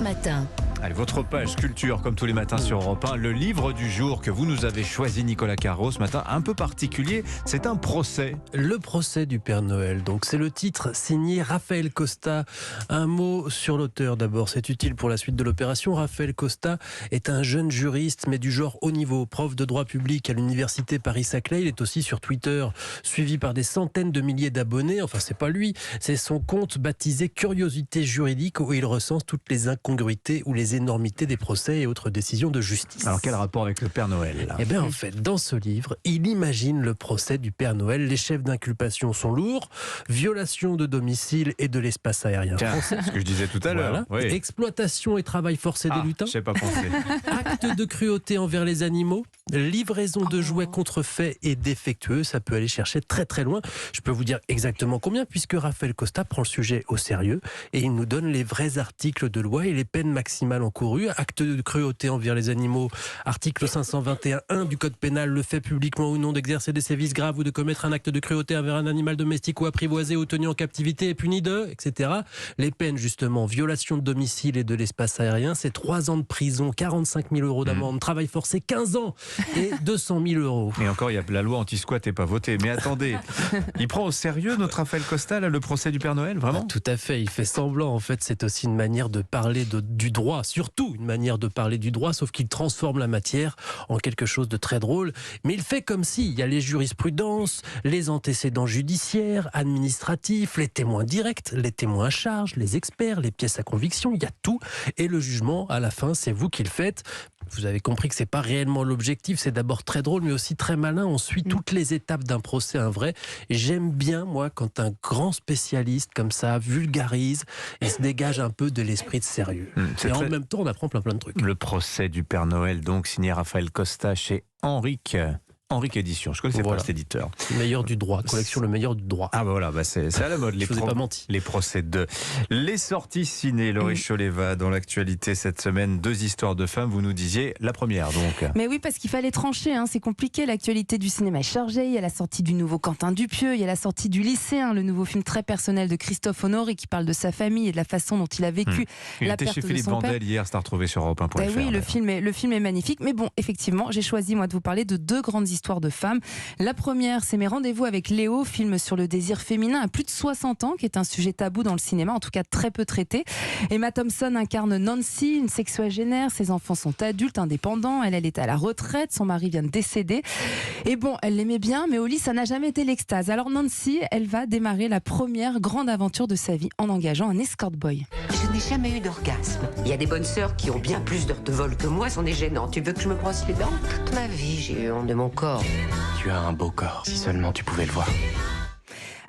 Europe Matin. Allez, votre page culture, comme tous les matins sur Europe 1, le livre du jour que vous nous avez choisi, Nicolas Carreau, ce matin, un peu particulier, c'est un procès. Le procès du Père Noël, donc c'est le titre signé Raphaël Costa. Un mot sur l'auteur d'abord, c'est utile pour la suite de l'opération. Raphaël Costa est un jeune juriste, mais du genre haut niveau, prof de droit public à l'université Paris-Saclay. Il est aussi sur Twitter, suivi par des centaines de milliers d'abonnés. Enfin, c'est pas lui, c'est son compte baptisé Curiosité juridique, où il recense toutes les incongruités ou les énormités des procès et autres décisions de justice. Alors, quel rapport avec le Père Noël là ? Eh bien, en fait, dans ce livre, il imagine le procès du Père Noël. Les chefs d'inculpation sont lourds. Violation de domicile et de l'espace aérien français. Ce que je disais tout à l'heure. Voilà. Oui. Exploitation et travail forcé des lutins. Je sais pas penser. Acte de cruauté envers les animaux. Livraison de jouets contrefaits et défectueux. Ça peut aller chercher très très loin. Je peux vous dire exactement combien, puisque Raphaël Costa prend le sujet au sérieux et il nous donne les vrais articles de loi et les peines maximales encourues. Acte de cruauté envers les animaux, article 521.1 du Code pénal, le fait publiquement ou non d'exercer des sévices graves ou de commettre un acte de cruauté envers un animal domestique ou apprivoisé ou tenu en captivité est puni de, etc. Les peines, justement, violation de domicile et de l'espace aérien, c'est 3 ans de prison, 45 000 euros d'amende, travail forcé 15 ans et 200 000 euros. Et encore, la loi anti-squat n'est pas votée. Mais attendez, il prend au sérieux notre Raphaël Costa, là, le procès du Père Noël, vraiment ? Tout à fait, il fait semblant. En fait, c'est aussi une manière de parler du droit, surtout une manière de parler du droit, sauf qu'il transforme la matière en quelque chose de très drôle. Mais il fait comme si, il y a les jurisprudences, les antécédents judiciaires, administratifs, les témoins directs, les témoins à charge, les experts, les pièces à conviction, il y a tout. Et le jugement, à la fin, c'est vous qui le faites. Vous avez compris que c'est pas réellement l'objectif, c'est d'abord très drôle, mais aussi très malin. On suit toutes les étapes d'un procès, un vrai. Et j'aime bien, moi, quand un grand spécialiste comme ça vulgarise et se dégage un peu de l'esprit de sérieux. Et en même temps, on apprend plein de trucs. Le procès du Père Noël, donc, signé Raphaël Costa chez Henrique Édition. Je connaissais pas cet éditeur. Le meilleur du droit, collection Le meilleur du droit. Ah bah voilà, c'est à la mode. Je vous ai pas menti. Les procès les sorties ciné, Laurie Choleva, dans l'actualité cette semaine, 2 histoires de femmes, vous nous disiez la première donc. Mais oui, parce qu'il fallait trancher, c'est compliqué, l'actualité du cinéma est chargée, il y a la sortie du nouveau Quentin Dupieux, il y a la sortie du Lycéen, le nouveau film très personnel de Christophe Honoré qui parle de sa famille et de la façon dont il a vécu la perte de son père. Il était chez Philippe Vandel hier, c'est à retrouver sur Europe 1.fr. Oui, le film est magnifique, mais bon, effectivement, j'ai choisi moi de vous parler de 2 grandes histoires de femmes. La première, c'est Mes rendez-vous avec Léo, film sur le désir féminin à plus de 60 ans, qui est un sujet tabou dans le cinéma, en tout cas très peu traité. Emma Thompson incarne Nancy, une sexuagénaire, ses enfants sont adultes, indépendants, elle est à la retraite, son mari vient de décéder. Et bon, elle l'aimait bien, mais au lit, ça n'a jamais été l'extase. Alors Nancy, elle va démarrer la première grande aventure de sa vie en engageant un escort boy. Je n'ai jamais eu d'orgasme. Il y a des bonnes sœurs qui ont bien plus d'heures de vol que moi, c'en est gênant. Tu veux que je me brosse les dents ? Toute ma vie, j'ai eu honte de mon corps. Tu as un beau corps, si seulement tu pouvais le voir.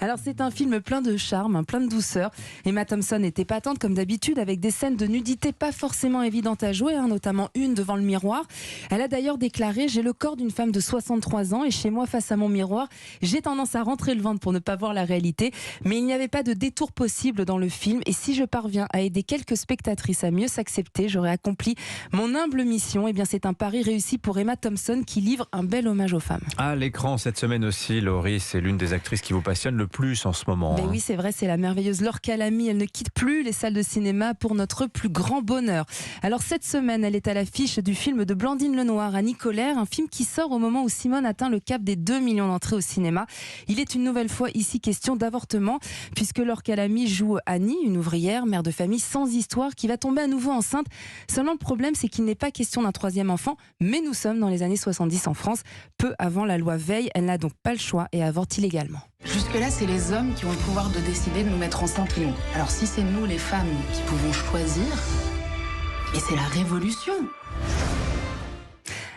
Alors c'est un film plein de charme, plein de douceur. Emma Thompson est épatante comme d'habitude, avec des scènes de nudité pas forcément évidentes à jouer, notamment une devant le miroir. Elle a d'ailleurs déclaré « J'ai le corps d'une femme de 63 ans et chez moi face à mon miroir, j'ai tendance à rentrer le ventre pour ne pas voir la réalité. Mais il n'y avait pas de détour possible dans le film et si je parviens à aider quelques spectatrices à mieux s'accepter, j'aurai accompli mon humble mission. » Eh bien c'est un pari réussi pour Emma Thompson qui livre un bel hommage aux femmes. À l'écran cette semaine aussi, Laurie, c'est l'une des actrices qui vous passionne le plus en ce moment. Ben oui, c'est vrai, c'est la merveilleuse Laure Calamy. Elle ne quitte plus les salles de cinéma pour notre plus grand bonheur. Alors cette semaine, elle est à l'affiche du film de Blandine Lenoir, Annie Colère, un film qui sort au moment où Simone atteint le cap des 2 millions d'entrées au cinéma. Il est une nouvelle fois ici question d'avortement, puisque Laure Calamy joue Annie, une ouvrière, mère de famille sans histoire, qui va tomber à nouveau enceinte. Seulement le problème, c'est qu'il n'est pas question d'un 3e enfant, mais nous sommes dans les années 70 en France, peu avant la loi Veil. Elle n'a donc pas le choix et avorte illégalement. Jusque-là, c'est les hommes qui ont le pouvoir de décider de nous mettre enceintes ou non. Alors si c'est nous, les femmes, qui pouvons choisir, mais c'est la révolution.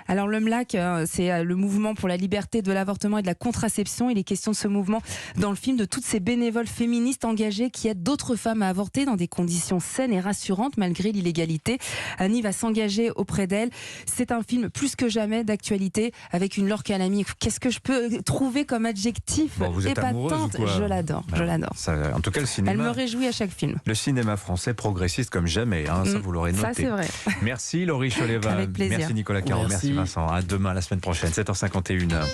Alors le MLAC, c'est le mouvement pour la liberté de l'avortement et de la contraception. Il est question de ce mouvement dans le film, de toutes ces bénévoles féministes engagées qui aident d'autres femmes à avorter dans des conditions saines et rassurantes malgré l'illégalité. Annie va s'engager auprès d'elle. C'est un film plus que jamais d'actualité avec une Laure Calamy. Qu'est-ce que je peux trouver comme adjectif vous êtes épatante? Je l'adore, je l'adore. En tout cas, le cinéma. Elle me réjouit à chaque film. Le cinéma français progressiste comme jamais, ça vous l'aurez noté. Ça c'est vrai. Merci Laurie Choleva. Avec plaisir. Merci Nicolas Carreau. Merci Vincent. À demain, la semaine prochaine, 7h51.